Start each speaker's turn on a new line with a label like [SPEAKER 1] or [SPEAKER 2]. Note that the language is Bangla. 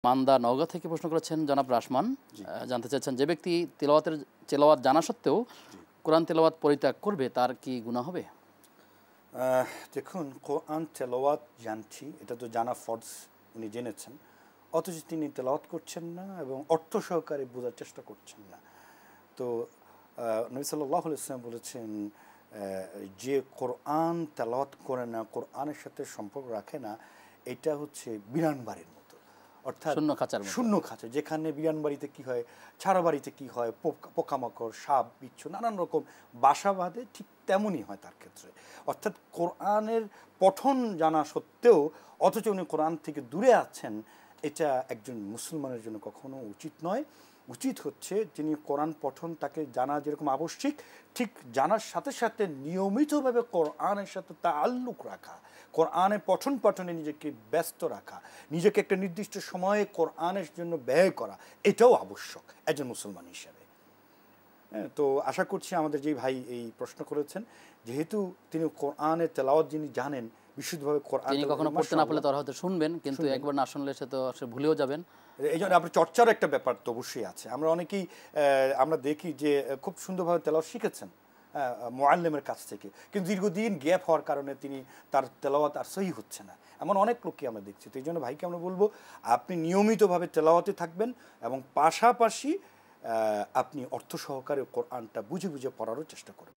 [SPEAKER 1] মান্দা নওগাঁ থেকে প্রশ্ন করেছেন জনাব রাশমান। জানতে চাচ্ছেন, যে ব্যক্তি তেলাওয়াত জানা সত্ত্বেও কোরআন তেলাওয়াত পরিত্যাগ করবে তার কি গুনাহ হবে?
[SPEAKER 2] দেখুন, কোরআন তেলাওয়াত জানছি, এটা তো জানা ফরজ, উনি জেনেছেন, অথচ তিনি তেলাওয়াত করছেন না এবং অর্থ সহকারে বোঝার চেষ্টা করছেন না। তো নবী সাল্লাল্লাহু আলাইহি ওয়াসাল্লাম বলেছেন, যে কোরআন তেলাওয়াত করে না, কোরআনের সাথে সম্পর্ক রাখে না, এটা হচ্ছে বিরান বাড়ির মতো, অর্থাৎ শূন্য খাঁচা। যেখানে বিরান বাড়িতে কী হয়, ছাড়া বাড়িতে কী হয়, পোকামাকড়, সাপ, বিচ্ছু, নানান রকম বাসা বাঁধে, ঠিক তেমনই হয় তার ক্ষেত্রে। অর্থাৎ কোরআনের পঠন জানা সত্ত্বেও অথচ উনি কোরআন থেকে দূরে আছেন, এটা একজন মুসলমানের জন্য কখনো উচিত নয়। উচিত হচ্ছে যিনি কোরআন পঠন, তাকে জানা যেরকম আবশ্যিক, ঠিক জানার সাথে সাথে নিয়মিতভাবে কোরআনের সাথে তাআল্লুক রাখা, কোরআনের পঠন পাঠনে নিজেকে ব্যস্ত রাখা, নিজেকে একটা নির্দিষ্ট সময়ে কোরআনের জন্য ব্যয় করা, এটাও আবশ্যক একজন মুসলমান হিসেবে। হ্যাঁ, তো আশা করছি আমাদের যে ভাই এই প্রশ্ন করেছেন, যেহেতু তিনি কোরআনের তেলাওয়াত যিনি জানেন বিশুদ্ধভাবে, কোরআন
[SPEAKER 1] তিনি কখনো পড়তে না পারলে তারা হয়তো শুনবেন, কিন্তু একবার না শুনলে সে তো ভুলেও যাবেন।
[SPEAKER 2] এই জন্য আপনার চর্চার একটা ব্যাপার তো অবশ্যই আছে। আমরা অনেকেই আমরা দেখি যে খুব সুন্দরভাবে তেলাওয়াত শিখেছেন মুআল্লিমের কাছ থেকে, কিন্তু দীর্ঘদিন গ্যাপ হওয়ার কারণে তিনি তার তেলাওয়াত আর সহি হচ্ছে না, এমন অনেক লোককে আমরা দেখছি। তো এই জন্য ভাইকে আমরা বলবো, আপনি নিয়মিতভাবে তেলাওয়াতে থাকবেন এবং পাশাপাশি আপনি অর্থ সহকারে কোরআনটা বুঝে বুঝে পড়ারও চেষ্টা করবেন।